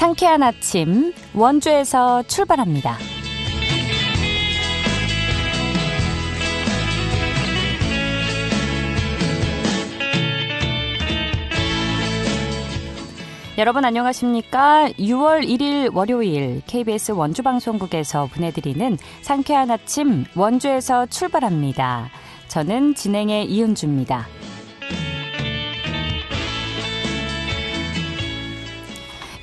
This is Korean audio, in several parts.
상쾌한 아침 원주에서 출발합니다. 여러분 안녕하십니까? 6월 1일 월요일 KBS 원주방송국에서 보내드리는 상쾌한 아침 원주에서 출발합니다. 저는 진행의 이은주입니다.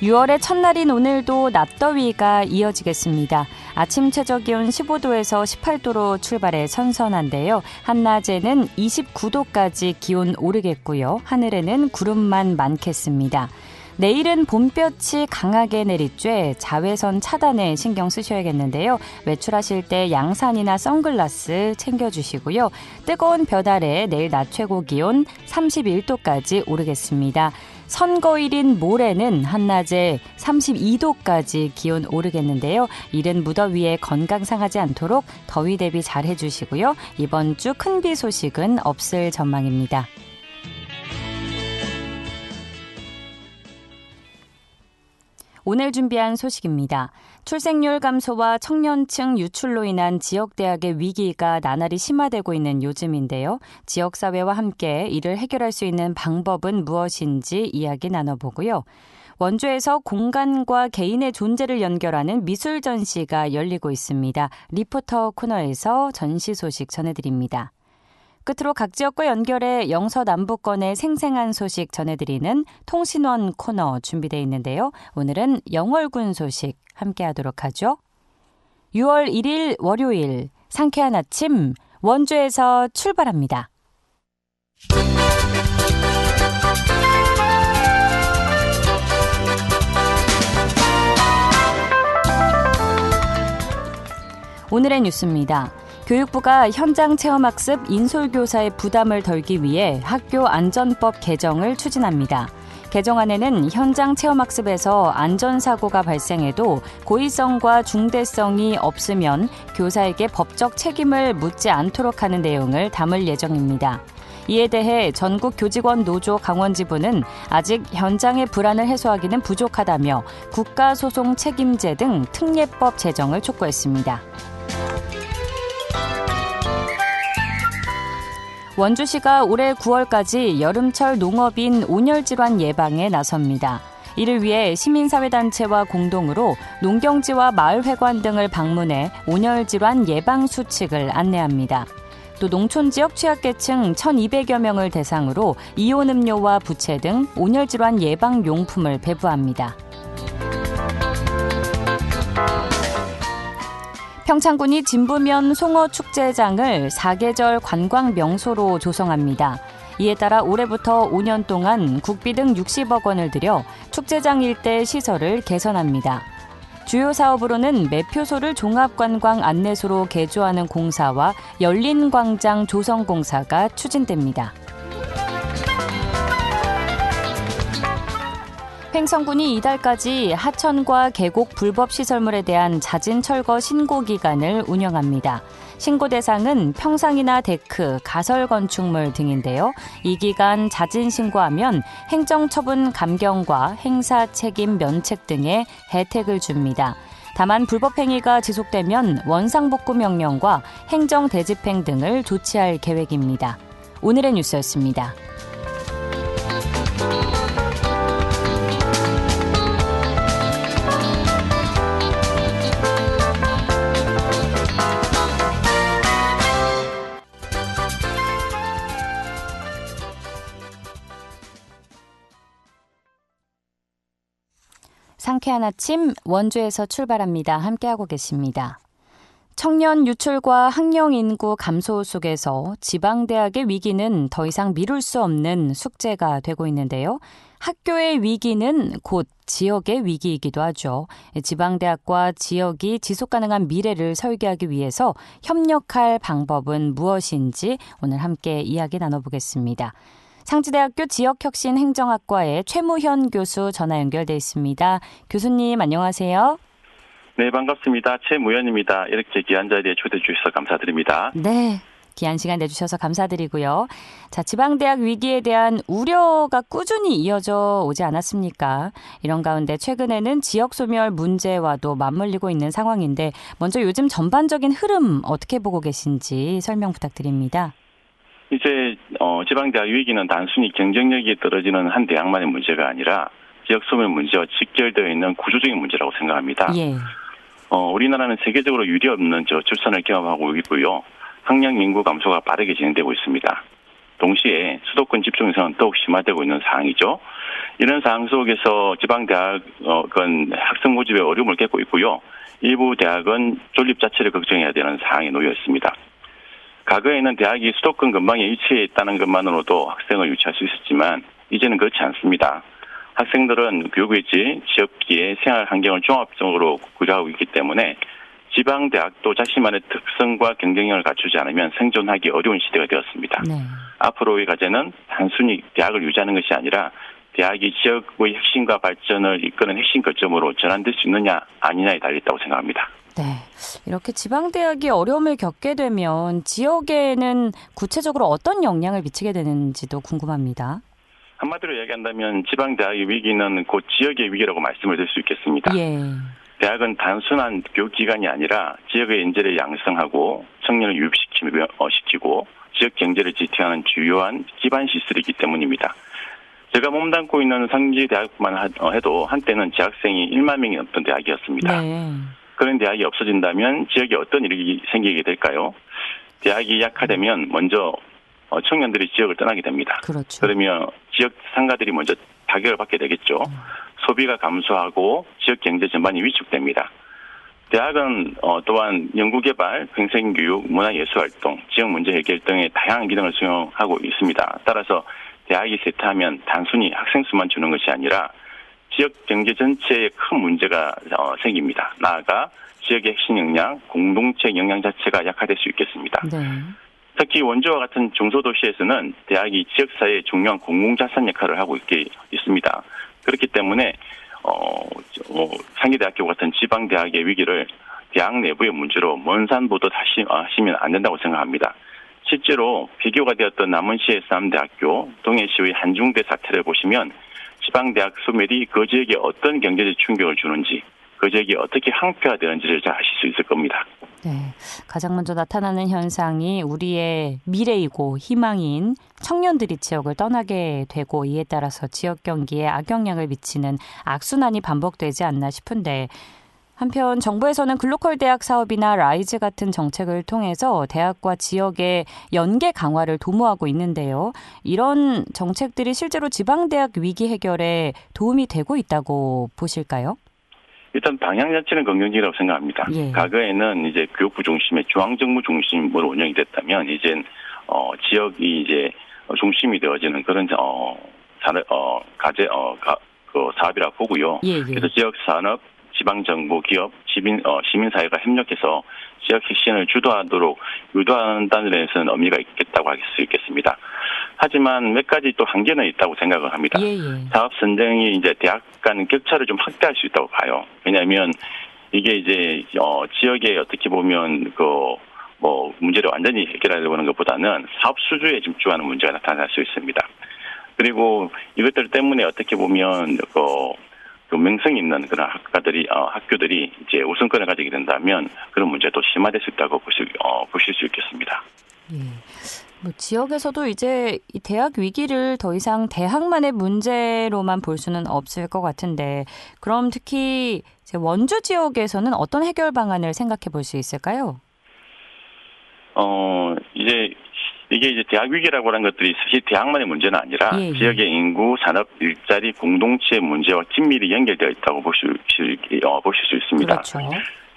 (6월의) 첫날인 오늘도 낮더위가 이어지겠습니다. 아침 최저기온 15도에서 18도로 출발해 선선한데요. 한낮에는 29도까지 기온 오르겠고요. 하늘에는 구름만 많겠습니다. 내일은 봄볕이 강하게 내리쬐 자외선 차단에 신경 쓰셔야겠는데요. 외출하실 때 양산이나 선글라스 챙겨주시고요. 뜨거운 볕 아래 내일 낮 최고 기온 31도까지 오르겠습니다. 선거일인 모레는 한낮에 32도까지 기온 오르겠는데요. 이른 무더위에 건강 상하지 않도록 더위 대비 잘 해주시고요. 이번 주 큰 비 소식은 없을 전망입니다. 오늘 준비한 소식입니다. 출생률 감소와 청년층 유출로 인한 지역대학의 위기가 나날이 심화되고 있는 요즘인데요. 지역사회와 함께 이를 해결할 수 있는 방법은 무엇인지 이야기 나눠보고요. 원주에서 공간과 개인의 존재를 연결하는 미술 전시가 열리고 있습니다. 리포터 코너에서 전시 소식 전해드립니다. 끝으로 각 지역과 연결해 영서남북권의 생생한 소식 전해드리는 통신원 코너 준비되어 있는데요. 오늘은 영월군 소식 함께하도록 하죠. 6월 1일 월요일 상쾌한 아침 원주에서 출발합니다. 오늘의 뉴스입니다. 교육부가 현장 체험학습 인솔교사의 부담을 덜기 위해 학교 안전법 개정을 추진합니다. 개정안에는 현장 체험학습에서 안전사고가 발생해도 고의성과 중대성이 없으면 교사에게 법적 책임을 묻지 않도록 하는 내용을 담을 예정입니다. 이에 대해 전국교직원 노조 강원지부는 아직 현장의 불안을 해소하기는 부족하다며 국가소송 책임제 등 특례법 제정을 촉구했습니다. 원주시가 올해 9월까지 여름철 농업인 온열질환 예방에 나섭니다. 이를 위해 시민사회단체와 공동으로 농경지와 마을회관 등을 방문해 온열질환 예방 수칙을 안내합니다. 또 농촌지역 취약계층 1,200여 명을 대상으로 이온음료와 부채 등 온열질환 예방용품을 배부합니다. 평창군이 진부면 송어축제장을 4계절 관광 명소로 조성합니다. 이에 따라 올해부터 5년 동안 국비 등 60억 원을 들여 축제장 일대 시설을 개선합니다. 주요 사업으로는 매표소를 종합관광 안내소로 개조하는 공사와 열린광장 조성 공사가 추진됩니다. 횡성군이 이달까지 하천과 계곡 불법 시설물에 대한 잦은 철거 신고 기간을 운영합니다. 신고 대상은 평상이나 데크, 가설 건축물 등인데요. 이 기간 잦은 신고하면 행정처분 감경과 행사 책임 면책 등의 혜택을 줍니다. 다만 불법 행위가 지속되면 원상복구 명령과 행정 대집행 등을 조치할 계획입니다. 오늘의 뉴스였습니다. 상쾌한 아침 원주에서 출발합니다. 함께하고 계십니다. 청년 유출과 학령 인구 감소 속에서 지방대학의 위기는 더 이상 미룰 수 없는 숙제가 되고 있는데요. 학교의 위기는 곧 지역의 위기이기도 하죠. 지방대학과 지역이 지속가능한 미래를 설계하기 위해서 협력할 방법은 무엇인지 오늘 함께 이야기 나눠보겠습니다. 상지대학교 지역혁신행정학과의 최무현 교수 전화 연결돼 있습니다. 교수님 안녕하세요. 네, 반갑습니다. 최무현입니다. 이렇게 귀한 자리에 초대해 주셔서 감사드립니다. 네. 귀한 시간 내주셔서 감사드리고요. 자, 지방대학 위기에 대한 우려가 꾸준히 이어져 오지 않았습니까? 이런 가운데 최근에는 지역 소멸 문제와도 맞물리고 있는 상황인데 먼저 요즘 전반적인 흐름 어떻게 보고 계신지 설명 부탁드립니다. 이제 지방대학 위기는 단순히 경쟁력이 떨어지는 한 대학만의 문제가 아니라 지역 소멸 문제와 직결되어 있는 구조적인 문제라고 생각합니다. 예. 우리나라는 세계적으로 유례 없는 저출산을 경험하고 있고요. 학령 인구 감소가 빠르게 진행되고 있습니다. 동시에 수도권 집중성은 더욱 심화되고 있는 상황이죠. 이런 상황 속에서 지방대학은 학생 모집에 어려움을 겪고 있고요. 일부 대학은 존립 자체를 걱정해야 되는 상황에 놓여 있습니다. 과거에는 대학이 수도권 근방에 위치해 있다는 것만으로도 학생을 유치할 수 있었지만 이제는 그렇지 않습니다. 학생들은 교육위치, 지역기회, 생활 환경을 종합적으로 고려하고 있기 때문에 지방대학도 자신만의 특성과 경쟁력을 갖추지 않으면 생존하기 어려운 시대가 되었습니다. 네. 앞으로의 과제는 단순히 대학을 유지하는 것이 아니라 대학이 지역의 혁신과 발전을 이끄는 핵심 거점으로 전환될 수 있느냐 아니냐에 달려있다고 생각합니다. 네. 이렇게 지방대학이 어려움을 겪게 되면 지역에는 구체적으로 어떤 영향을 미치게 되는지도 궁금합니다. 한마디로 이야기한다면 지방대학의 위기는 곧 지역의 위기라고 말씀을 드릴 수 있겠습니다. 예. 대학은 단순한 교육기관이 아니라 지역의 인재를 양성하고 청년을 유입시키고 지역 경제를 지탱하는 주요한 기반 시설이기 때문입니다. 제가 몸담고 있는 상지대학만 해도 한때는 재학생이 1만 명이 넘던 대학이었습니다. 네. 그런 대학이 없어진다면 지역에 어떤 일이 생기게 될까요? 대학이 약화되면 먼저 청년들이 지역을 떠나게 됩니다. 그렇죠. 그러면 지역 상가들이 먼저 타격을 받게 되겠죠. 소비가 감소하고 지역 경제 전반이 위축됩니다. 대학은 또한 연구개발, 평생교육, 문화예술활동, 지역 문제 해결 등의 다양한 기능을 수행하고 있습니다. 따라서 대학이 쇠퇴하면 단순히 학생 수만 주는 것이 아니라 지역 경제 전체에 큰 문제가 생깁니다. 나아가 지역의 핵심 역량, 공동체 역량 자체가 약화될 수 있겠습니다. 네. 특히 원주와 같은 중소도시에서는 대학이 지역사회의 중요한 공공자산 역할을 하고 있습니다. 그렇기 때문에 상계대학교 같은 지방대학의 위기를 대학 내부의 문제로 먼산보듯 하시면 안 된다고 생각합니다. 실제로 비교가 되었던 남원시의 쌈대학교, 동해시의 한중대 사태를 보시면 지방대학 소멸이 그 지역에 어떤 경제적 충격을 주는지, 그 지역이 어떻게 항폐화되는지를 잘 아실 수 있을 겁니다. 네, 가장 먼저 나타나는 현상이 우리의 미래이고 희망인 청년들이 지역을 떠나게 되고 이에 따라서 지역 경기에 악영향을 미치는 악순환이 반복되지 않나 싶은데 한편 정부에서는 글로컬 대학 사업이나 라이즈 같은 정책을 통해서 대학과 지역의 연계 강화를 도모하고 있는데요. 이런 정책들이 실제로 지방대학 위기 해결에 도움이 되고 있다고 보실까요? 일단 방향 자체는 긍정적이라고 생각합니다. 예. 과거에는 이제 교육부 중심의 중앙정부 중심으로 운영이 됐다면 이젠 지역이 이제 중심이 되어지는 그런 사업이라고 보고요. 예. 그래서 지역 산업, 지방 정부, 기업, 시민사회가 협력해서 지역 혁신을 주도하도록 유도한다는 데서는 의미가 있겠다고 할 수 있겠습니다. 하지만 몇 가지 또 한계는 있다고 생각을 합니다. 예. 사업 선정이 이제 대학 간 격차를 좀 확대할 수 있다고 봐요. 왜냐하면 이게 이제 지역에 어떻게 보면 문제를 완전히 해결하려고 하는 것보다는 사업 수주에 집중하는 문제가 나타날 수 있습니다. 그리고 이것들 때문에 어떻게 보면 그 명성 있는 그런 학교들이 이제 우선권을 가지게 된다면 그런 문제도 심화될 수 있다고 보실 수 있겠습니다. 예. 지역에서도 이제 이 대학 위기를 더 이상 대학만의 문제로만 볼 수는 없을 것 같은데 그럼 특히 이제 원주 지역에서는 어떤 해결 방안을 생각해 볼 수 있을까요? 이게 이제 대학 위기라고 하는 것들이 사실 대학만의 문제는 아니라 예. 지역의 인구, 산업, 일자리, 공동체 문제와 긴밀히 연결되어 있다고 보실 수 있습니다. 그렇죠.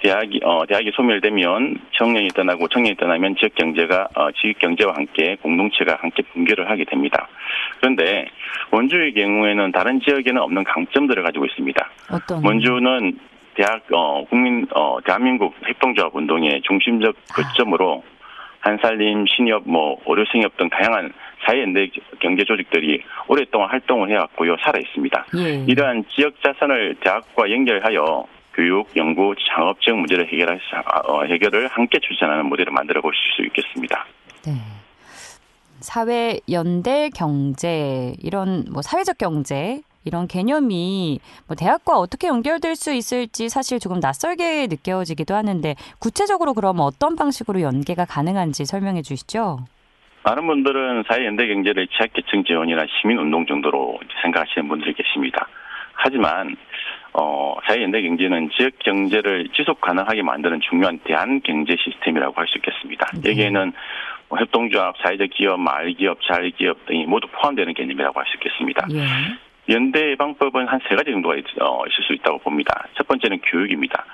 대학이 소멸되면 청년이 떠나면 지역 경제와 함께 공동체가 함께 붕괴를 하게 됩니다. 그런데 원주의 경우에는 다른 지역에는 없는 강점들을 가지고 있습니다. 어떤? 원주는 대한민국 협동조합 운동의 중심적 거점으로 한살림, 신협, 의료생협 등 다양한 사회연대 경제 조직들이 오랫동안 활동을 해왔고요, 살아 있습니다. 예. 이러한 지역 자산을 대학과 연결하여 교육, 연구, 창업 지역 문제를 해결을 함께 추진하는 모델을 만들어 보실 수 있겠습니다. 네. 사회 연대 경제 이런 뭐 사회적 경제 이런 개념이 뭐 대학과 어떻게 연결될 수 있을지 사실 조금 낯설게 느껴지기도 하는데 구체적으로 그럼 어떤 방식으로 연계가 가능한지 설명해 주시죠. 많은 분들은 사회연대경제를 취약계층 지원이나 시민운동 정도로 생각하시는 분들이 계십니다. 하지만 사회연대경제는 지역경제를 지속 가능하게 만드는 중요한 대안경제 시스템이라고 할 수 있겠습니다. 네. 여기에는 협동조합, 사회적 기업, 마을기업, 자율기업 등이 모두 포함되는 개념이라고 할 수 있겠습니다. 예. 연대 예방법은 한 3가지 정도가 있을 수 있다고 봅니다. 첫 번째는 교육입니다.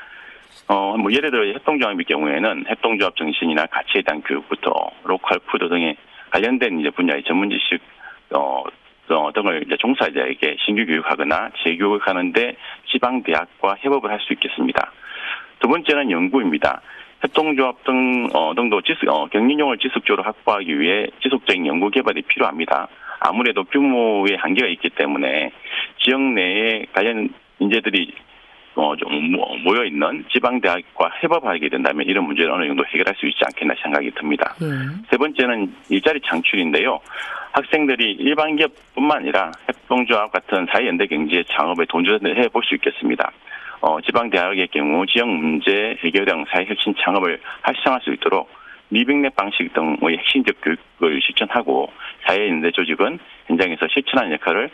뭐 예를 들어 협동조합의 경우에는 협동조합 정신이나 가치에 대한 교육부터 로컬 푸드 등의 관련된 이제 분야의 전문 지식 등을 이제 종사자에게 신규 교육하거나 재교육하는데 지방 대학과 협업을 할 수 있겠습니다. 두 번째는 연구입니다. 협동조합 등도 경lin용을 지속적으로 확보하기 위해 지속적인 연구 개발이 필요합니다. 아무래도 규모의 한계가 있기 때문에 지역 내에 관련 인재들이 좀 모여 있는 지방 대학과 협업하게 된다면 이런 문제를 어느 정도 해결할 수 있지 않겠나 생각이 듭니다. 세 번째는 일자리 창출인데요. 학생들이 일반 기업뿐만 아니라 협동조합 같은 사회연대 경제 창업에 도전을 해볼 수 있겠습니다. 지방 대학의 경우 지역 문제 해결형 사회혁신 창업을 활성화할 수 있도록 리빙랩 방식 등의 핵심적 교육을 실천하고 사회연대 조직은 현장에서 실천하는 역할을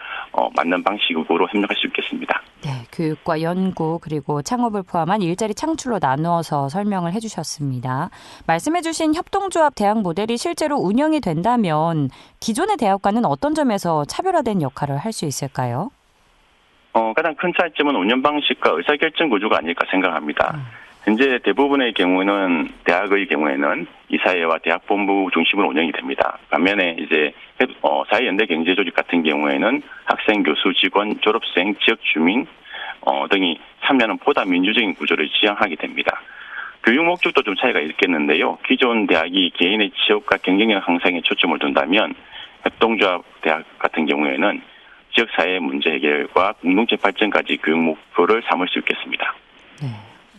맞는 방식으로 협력할 수 있겠습니다. 네, 교육과 연구 그리고 창업을 포함한 일자리 창출로 나누어서 설명을 해주셨습니다. 말씀해주신 협동조합 대학 모델이 실제로 운영이 된다면 기존의 대학과는 어떤 점에서 차별화된 역할을 할 수 있을까요? 가장 큰 차이점은 운영 방식과 의사결정 구조가 아닐까 생각합니다. 현재 대부분의 경우는 대학의 경우에는 이사회와 대학본부 중심으로 운영이 됩니다. 반면에 이제 사회연대 경제조직 같은 경우에는 학생, 교수, 직원, 졸업생, 지역 주민 등이 참여하는 보다 민주적인 구조를 지향하게 됩니다. 교육 목적도 좀 차이가 있겠는데요. 기존 대학이 개인의 취업과 경쟁력 향상에 초점을 둔다면 협동조합 대학 같은 경우에는 지역사회 문제 해결과 공동체 발전까지 교육 목표를 삼을 수 있겠습니다. 네.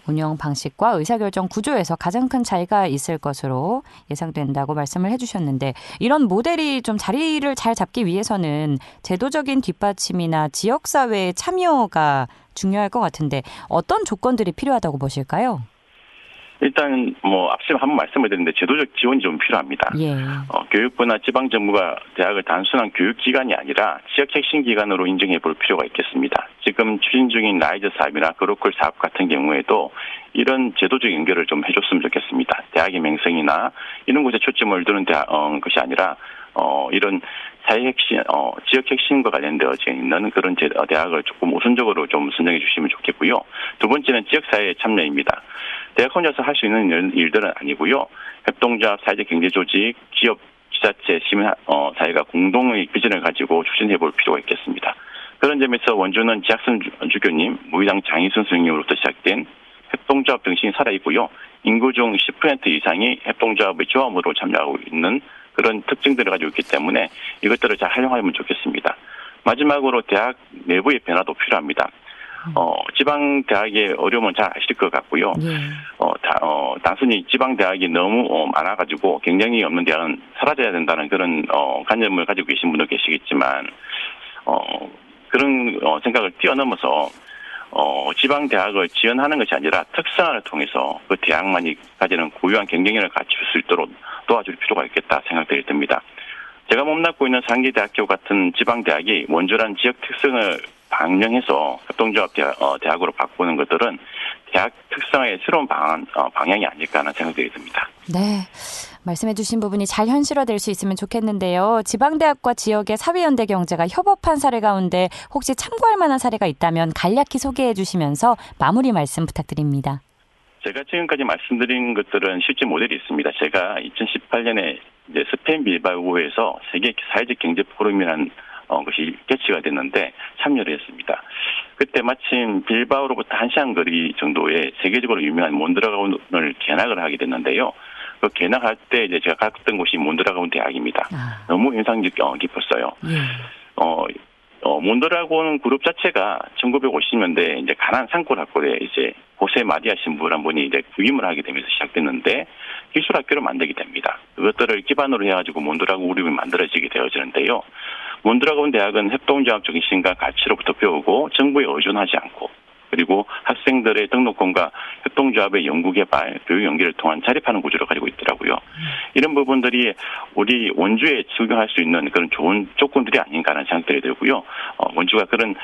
운영 방식과 의사결정 구조에서 가장 큰 차이가 있을 것으로 예상된다고 말씀을 해주셨는데 이런 모델이 좀 자리를 잘 잡기 위해서는 제도적인 뒷받침이나 지역사회의 참여가 중요할 것 같은데 어떤 조건들이 필요하다고 보실까요? 일단 앞서 한번 말씀을 드렸는데 제도적 지원이 좀 필요합니다. 예. 교육부나 지방정부가 대학을 단순한 교육기관이 아니라 지역 핵심 기관으로 인정해 볼 필요가 있겠습니다. 지금 추진 중인 라이즈 사업이나 그로컬 사업 같은 경우에도 이런 제도적 연결을 좀 해줬으면 좋겠습니다. 대학의 명성이나 이런 곳에 초점을 두는 것이 아니라 이런 사회 핵심, 지역 핵심과 관련되어져 있는 그런 대학을 조금 우선적으로 좀 선정해 주시면 좋겠고요. 두 번째는 지역사회의 참여입니다. 대학 혼자서 할 수 있는 일들은 아니고요. 협동조합, 사회적 경제조직, 기업, 지자체, 시민, 사회가 공동의 비전을 가지고 추진해 볼 필요가 있겠습니다. 그런 점에서 원주는 지학선 주교님, 무의당 장희순 선생님으로부터 시작된 협동조합 정신이 살아있고요. 인구 중 10% 이상이 협동조합의 조합으로 참여하고 있는 그런 특징들을 가지고 있기 때문에 이것들을 잘 활용하면 좋겠습니다. 마지막으로 대학 내부의 변화도 필요합니다. 지방 대학의 어려움은 잘 아실 것 같고요. 단순히 지방 대학이 너무 많아가지고 경쟁력이 없는 대학은 사라져야 된다는 그런 관념을 가지고 계신 분도 계시겠지만 그런 생각을 뛰어넘어서 지방 대학을 지원하는 것이 아니라 특성화를 통해서 그 대학만이 가지는 고유한 경쟁력을 갖출 수 있도록 도와줄 필요가 있겠다 생각들이 듭니다. 제가 몸담고 있는 상기대학교 같은 지방 대학이 원주란 지역 특성을 반영해서 협동조합 대학으로 바꾸는 것들은 대학 특성의 새로운 방향이 아닐까 하는 생각들이 듭니다. 네, 말씀해 주신 부분이 잘 현실화될 수 있으면 좋겠는데요. 지방대학과 지역의 사회연대 경제가 협업한 사례 가운데 혹시 참고할 만한 사례가 있다면 간략히 소개해 주시면서 마무리 말씀 부탁드립니다. 제가 지금까지 말씀드린 것들은 실제 모델이 있습니다. 제가 2018년에 이제 스페인 빌바오에서 세계 사회적 경제 포럼이라는 것이 개최가 됐는데 참여를 했습니다. 그때 마침 빌바오로부터 1시간 거리 정도의 세계적으로 유명한 몬드라곤을 개학을 하게 됐는데요. 그 개학할 때 이제 제가 갔던 곳이 몬드라곤 대학입니다. 너무 인상 깊었어요. 몬드라곤 그룹 자체가 1950년대 이제 가난 산골 학교에 이제 호세 마리아 신부란 분이 이제 부임을 하게 되면서 시작됐는데 기술 학교를 만들게 됩니다. 그것들을 기반으로 해가지고 몬드라곤 그룹이 만들어지게 되어지는데요. 몬드라곤 대학은 협동조합적인 신과 가치로부터 배우고 정부에 의존하지 않고 그리고 학생들의 등록금과 협동조합의 연구개발, 교육 연계를 통한 자립하는 구조를 가지고 있더라고요. 이런 부분들이 우리 원주에 적용할 수 있는 그런 좋은 조건들이 아닌가 하는 생각들이 들고요. 원주가 그런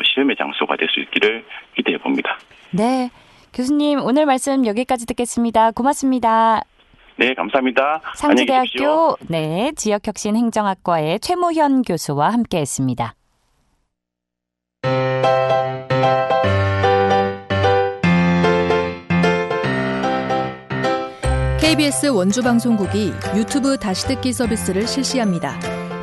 시험의 장소가 될 수 있기를 기대해 봅니다. 네, 교수님 오늘 말씀 여기까지 듣겠습니다. 고맙습니다. 네, 감사합니다. 안녕히 계십시오. 상지대학교 지역혁신행정학과의 최무현 교수와 함께했습니다. KBS 원주방송국이 유튜브 다시 듣기 서비스를 실시합니다.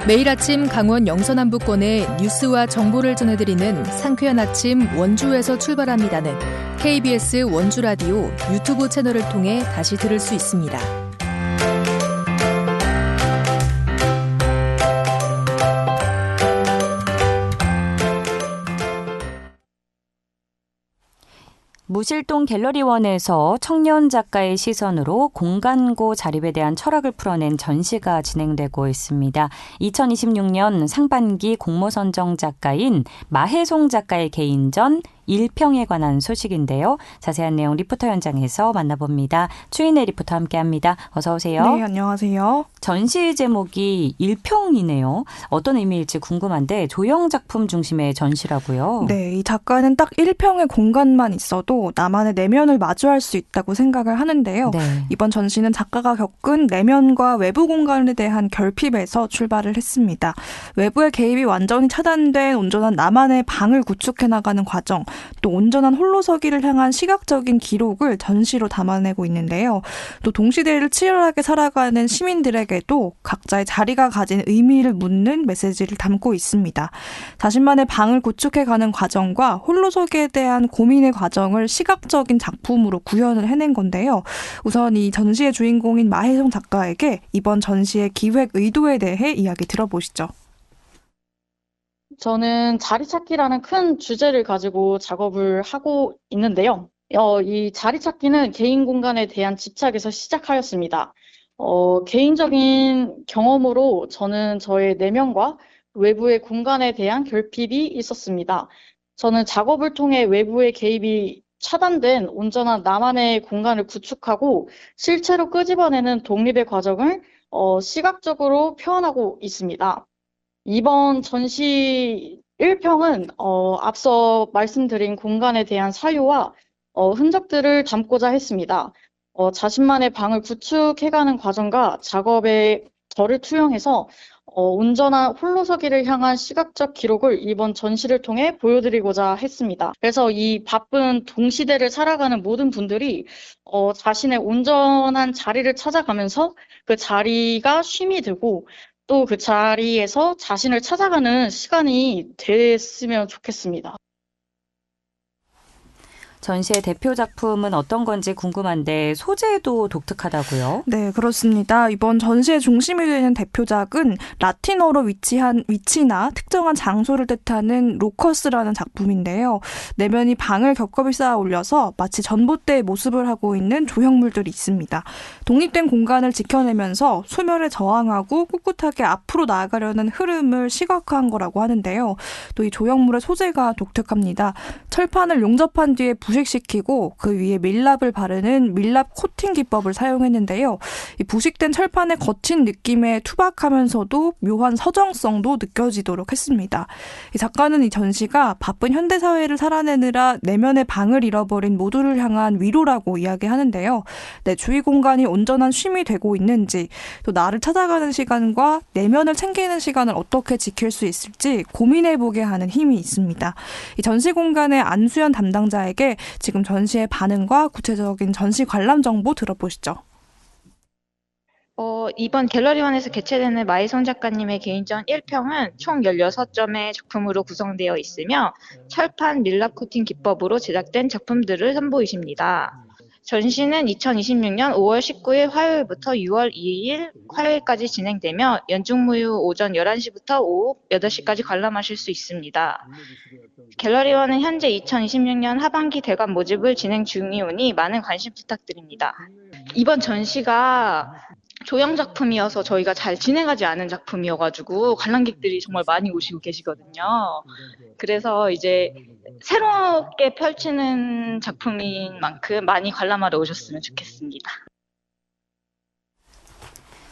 매일 아침 강원 영서남부권의 뉴스와 정보를 전해드리는 상쾌한 아침 원주에서 출발합니다는 KBS 원주라디오 유튜브 채널을 통해 다시 들을 수 있습니다. 무실동 갤러리원에서 청년 작가의 시선으로 공간고 자립에 대한 철학을 풀어낸 전시가 진행되고 있습니다. 2026년 상반기 공모선정 작가인 마혜송 작가의 개인전 1평에 관한 소식인데요. 자세한 내용 리포터 현장에서 만나봅니다. 추인혜 리포터 함께합니다. 어서 오세요. 네, 안녕하세요. 전시 제목이 1평이네요. 어떤 의미일지 궁금한데 조형 작품 중심의 전시라고요? 네, 이 작가는 딱 1평의 공간만 있어도 나만의 내면을 마주할 수 있다고 생각을 하는데요. 네. 이번 전시는 작가가 겪은 내면과 외부 공간에 대한 결핍에서 출발을 했습니다. 외부의 개입이 완전히 차단된 온전한 나만의 방을 구축해 나가는 과정, 또 온전한 홀로서기를 향한 시각적인 기록을 전시로 담아내고 있는데요. 또 동시대를 치열하게 살아가는 시민들에게도 각자의 자리가 가진 의미를 묻는 메시지를 담고 있습니다. 자신만의 방을 구축해가는 과정과 홀로서기에 대한 고민의 과정을 시각적인 작품으로 구현을 해낸 건데요. 우선 이 전시의 주인공인 마혜송 작가에게 이번 전시의 기획 의도에 대해 이야기 들어보시죠. 저는 자리 찾기라는 큰 주제를 가지고 작업을 하고 있는데요. 이 자리 찾기는 개인 공간에 대한 집착에서 시작하였습니다. 개인적인 경험으로 저는 저의 내면과 외부의 공간에 대한 결핍이 있었습니다. 저는 작업을 통해 외부의 개입이 차단된 온전한 나만의 공간을 구축하고 실체로 끄집어내는 독립의 과정을 시각적으로 표현하고 있습니다. 이번 전시 1평은 앞서 말씀드린 공간에 대한 사유와 흔적들을 담고자 했습니다. 자신만의 방을 구축해가는 과정과 작업에 저를 투영해서 온전한 홀로서기를 향한 시각적 기록을 이번 전시를 통해 보여드리고자 했습니다. 그래서 이 바쁜 동시대를 살아가는 모든 분들이 자신의 온전한 자리를 찾아가면서 그 자리가 쉼이 되고 또 그 자리에서 자신을 찾아가는 시간이 됐으면 좋겠습니다. 전시의 대표 작품은 어떤 건지 궁금한데 소재도 독특하다고요? 네, 그렇습니다. 이번 전시의 중심이 되는 대표작은 라틴어로 위치나 특정한 장소를 뜻하는 로커스라는 작품인데요. 내면이 방을 겹겹이 쌓아 올려서 마치 전봇대의 모습을 하고 있는 조형물들이 있습니다. 독립된 공간을 지켜내면서 소멸에 저항하고 꿋꿋하게 앞으로 나아가려는 흐름을 시각화한 거라고 하는데요. 또 이 조형물의 소재가 독특합니다. 철판을 용접한 뒤에 부식시키고 그 위에 밀랍을 바르는 밀랍 코팅 기법을 사용했는데요. 이 부식된 철판의 거친 느낌에 투박하면서도 묘한 서정성도 느껴지도록 했습니다. 이 작가는 이 전시가 바쁜 현대사회를 살아내느라 내면의 방을 잃어버린 모두를 향한 위로라고 이야기하는데요. 내 주위 공간이 온전한 쉼이 되고 있는지, 또 나를 찾아가는 시간과 내면을 챙기는 시간을 어떻게 지킬 수 있을지 고민해보게 하는 힘이 있습니다. 이 전시 공간의 안수연 담당자에게 지금 전시의 반응과 구체적인 전시 관람 정보 들어보시죠. 이번 갤러리원에서 개최되는 마혜송 작가님의 개인전 1평은 총 16점의 작품으로 구성되어 있으며 철판 밀랍 코팅 기법으로 제작된 작품들을 선보이십니다. 전시는 2026년 5월 19일 화요일부터 6월 2일 화요일까지 진행되며 연중무휴 오전 11시부터 오후 8시까지 관람하실 수 있습니다. 갤러리원은 현재 2026년 하반기 대관 모집을 진행 중이오니 많은 관심 부탁드립니다. 이번 전시가 조형 작품이어서 저희가 잘 진행하지 않은 작품이어가지고 관람객들이 정말 많이 오시고 계시거든요. 그래서 이제 새롭게 펼치는 작품인 만큼 많이 관람하러 오셨으면 좋겠습니다.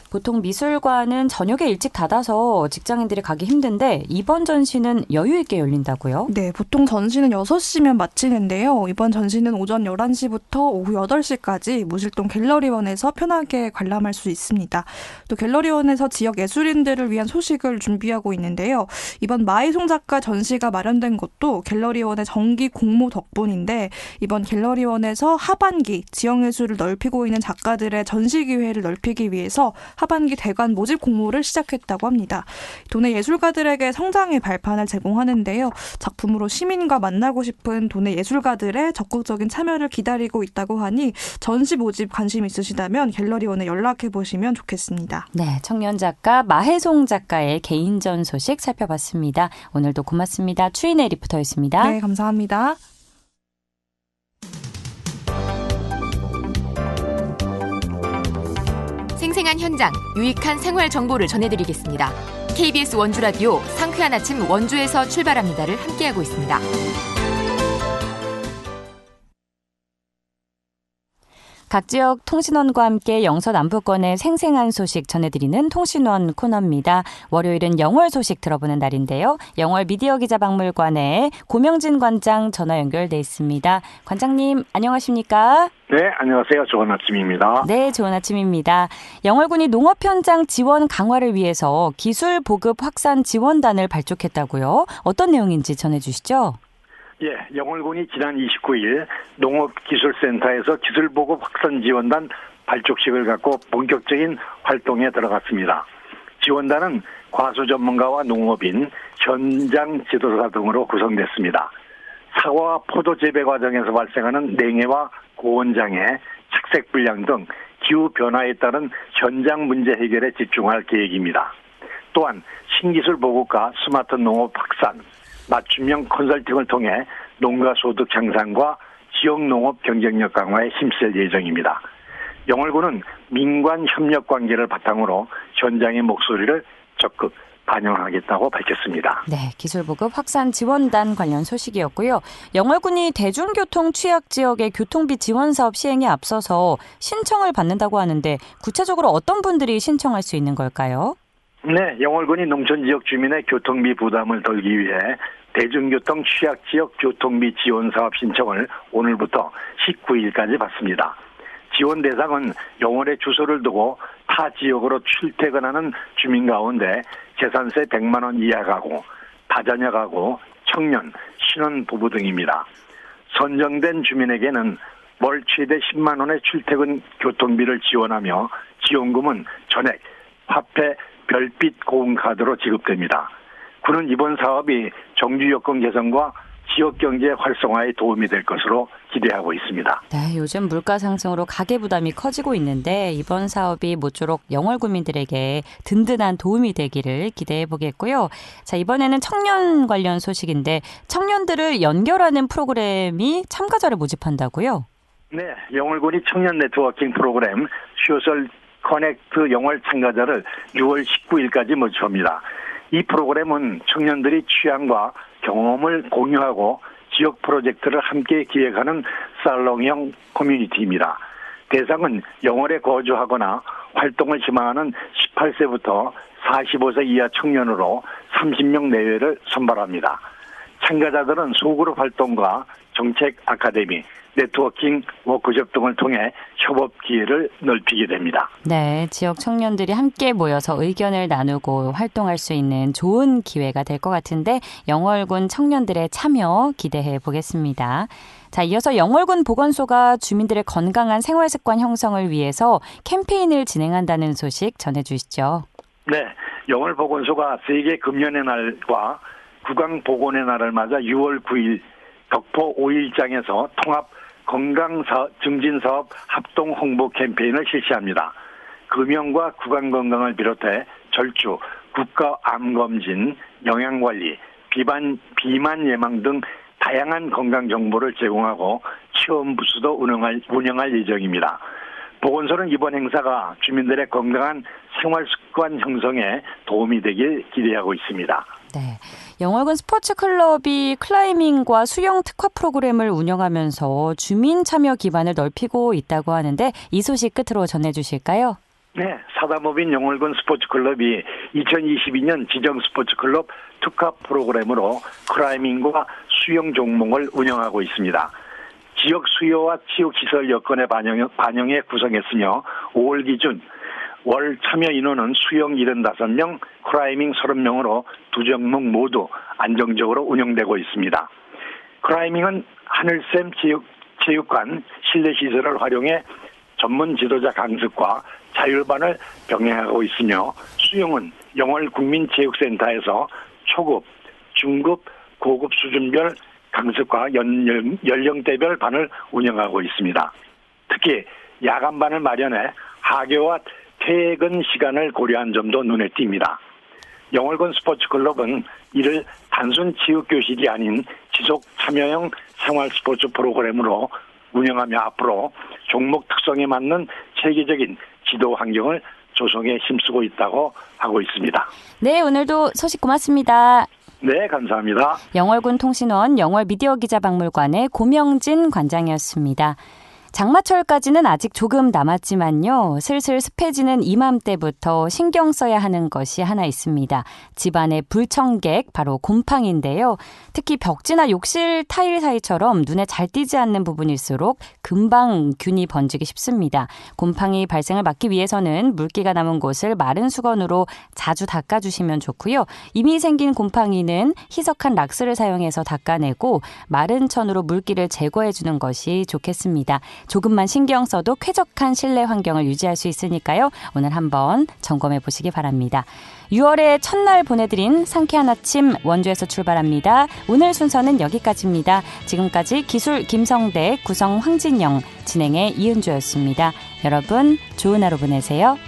보통 미술관은 저녁에 일찍 닫아서 직장인들이 가기 힘든데 이번 전시는 여유 있게 열린다고요? 네, 보통 전시는 6시면 마치는데요. 이번 전시는 오전 11시부터 오후 8시까지 무실동 갤러리원에서 편하게 관람할 수 있습니다. 또 갤러리원에서 지역 예술인들을 위한 소식을 준비하고 있는데요. 이번 마이송 작가 전시가 마련된 것도 갤러리원의 정기 공모 덕분인데 이번 갤러리원에서 하반기 지역 예술을 넓히고 있는 작가들의 전시 기회를 넓히기 위해서 하반기 대관 모집 공모를 시작했다고 합니다. 도내 예술가들에게 성장의 발판을 제공하는데요. 작품으로 시민과 만나고 싶은 도내 예술가들의 적극적인 참여를 기다리고 있다고 하니 전시 모집 관심 있으시다면 갤러리원에 연락해 보시면 좋겠습니다. 네, 청년 작가 마혜송 작가의 개인전 소식 살펴봤습니다. 오늘도 고맙습니다. 추인혜 리포터였습니다. 네, 감사합니다. 생생한 현장, 유익한 생활 정보를 전해드리겠습니다. KBS 원주라디오 상쾌한 아침 원주에서 출발합니다를 함께하고 있습니다. 각 지역 통신원과 함께 영서 남부권의 생생한 소식 전해드리는 통신원 코너입니다. 월요일은 영월 소식 들어보는 날인데요. 영월 미디어 기자박물관에 고명진 관장 전화 연결돼 있습니다. 관장님 안녕하십니까? 네, 안녕하세요. 좋은 아침입니다. 네, 좋은 아침입니다. 영월군이 농업 현장 지원 강화를 위해서 기술 보급 확산 지원단을 발족했다고요? 어떤 내용인지 전해주시죠. 예, 영월군이 지난 29일 농업기술센터에서 기술보급 확산 지원단 발족식을 갖고 본격적인 활동에 들어갔습니다. 지원단은 과수 전문가와 농업인, 현장 지도사 등으로 구성됐습니다. 사과와 포도 재배 과정에서 발생하는 냉해와 고온장애, 착색 불량 등 기후 변화에 따른 현장 문제 해결에 집중할 계획입니다. 또한 신기술 보급과 스마트 농업 확산, 맞춤형 컨설팅을 통해 농가 소득 향상과 지역 농업 경쟁력 강화에 힘쓸 예정입니다. 영월군은 민관 협력 관계를 바탕으로 현장의 목소리를 적극 반영하겠다고 밝혔습니다. 네, 기술보급 확산 지원단 관련 소식이었고요. 영월군이 대중교통 취약 지역의 교통비 지원 사업 시행에 앞서서 신청을 받는다고 하는데 구체적으로 어떤 분들이 신청할 수 있는 걸까요? 네, 영월군이 농촌지역 주민의 교통비 부담을 덜기 위해 대중교통 취약지역 교통비 지원사업 신청을 오늘부터 19일까지 받습니다. 지원 대상은 영월에 주소를 두고 타 지역으로 출퇴근하는 주민 가운데 재산세 100만 원 이하 가구, 다자녀 가구, 청년, 신혼부부 등입니다. 선정된 주민에게는 월 최대 10만 원의 출퇴근 교통비를 지원하며 지원금은 전액, 화폐, 별빛 고금카드로 지급됩니다. 군은 이번 사업이 정주 여건 개선과 지역경제 활성화에 도움이 될 것으로 기대하고 있습니다. 네, 요즘 물가 상승으로 가계 부담이 커지고 있는데 이번 사업이 모쪼록 영월 구민들에게 든든한 도움이 되기를 기대해 보겠고요. 자, 이번에는 청년 관련 소식인데 청년들을 연결하는 프로그램이 참가자를 모집한다고요? 네, 영월군이 청년 네트워킹 프로그램 소셜 커넥트 영월 참가자를 6월 19일까지 모집합니다. 이 프로그램은 청년들이 취향과 경험을 공유하고 지역 프로젝트를 함께 기획하는 살롱형 커뮤니티입니다. 대상은 영월에 거주하거나 활동을 희망하는 18세부터 45세 이하 청년으로 30명 내외를 선발합니다. 참가자들은 소그룹 활동과 정책 아카데미, 네트워킹, 워크숍 등을 통해 협업 기회를 넓히게 됩니다. 네, 지역 청년들이 함께 모여서 의견을 나누고 활동할 수 있는 좋은 기회가 될 것 같은데 영월군 청년들의 참여 기대해 보겠습니다. 자, 이어서 영월군 보건소가 주민들의 건강한 생활습관 형성을 위해서 캠페인을 진행한다는 소식 전해주시죠. 네, 영월보건소가 세계금연의 날과 국강보건의 날을 맞아 6월 9일 덕포 5일장에서 통합 건강 증진 사업 합동 홍보 캠페인을 실시합니다. 금연과 구강 건강을 비롯해 절주, 국가 암 검진, 영양 관리, 비만 예방 등 다양한 건강 정보를 제공하고 체험 부스도 운영할 예정입니다. 보건소는 이번 행사가 주민들의 건강한 생활 습관 형성에 도움이 되길 기대하고 있습니다. 네, 영월군 스포츠클럽이 클라이밍과 수영 특화 프로그램을 운영하면서 주민 참여 기반을 넓히고 있다고 하는데 이 소식 끝으로 전해주실까요? 네, 사다모빈 영월군 스포츠클럽이 2022년 지정 스포츠클럽 특화 프로그램으로 클라이밍과 수영 종목을 운영하고 있습니다. 지역 수요와 체육시설 여건에 반영해 구성했으며 5월 기준 월 참여 인원은 수영 75명, 클라이밍 30명으로 두 종목 모두 안정적으로 운영되고 있습니다. 클라이밍은 하늘샘 체육관 실내시설을 활용해 전문 지도자 강습과 자율반을 병행하고 있으며 수영은 영월국민체육센터에서 초급, 중급, 고급 수준별 강습과 연령대별 반을 운영하고 있습니다. 특히 야간반을 마련해 하교와 퇴근 시간을 고려한 점도 눈에 띕니다. 영월군 스포츠클럽은 이를 단순 체육교실이 아닌 지속 참여형 생활 스포츠 프로그램으로 운영하며 앞으로 종목 특성에 맞는 체계적인 지도 환경을 조성에 힘쓰고 있다고 하고 있습니다. 네, 오늘도 소식 고맙습니다. 네, 감사합니다. 영월군 통신원 영월미디어기자박물관의 고명진 관장이었습니다. 장마철까지는 아직 조금 남았지만요. 슬슬 습해지는 이맘때부터 신경 써야 하는 것이 하나 있습니다. 집안의 불청객, 바로 곰팡이인데요. 특히 벽지나 욕실 타일 사이처럼 눈에 잘 띄지 않는 부분일수록 금방 균이 번지기 쉽습니다. 곰팡이 발생을 막기 위해서는 물기가 남은 곳을 마른 수건으로 자주 닦아주시면 좋고요. 이미 생긴 곰팡이는 희석한 락스를 사용해서 닦아내고 마른 천으로 물기를 제거해주는 것이 좋겠습니다. 조금만 신경 써도 쾌적한 실내 환경을 유지할 수 있으니까요. 오늘 한번 점검해 보시기 바랍니다. 6월의 첫날 보내드린 상쾌한 아침 원주에서 출발합니다. 오늘 순서는 여기까지입니다. 지금까지 기술 김성대, 구성 황진영, 진행의 이은주였습니다. 여러분 좋은 하루 보내세요.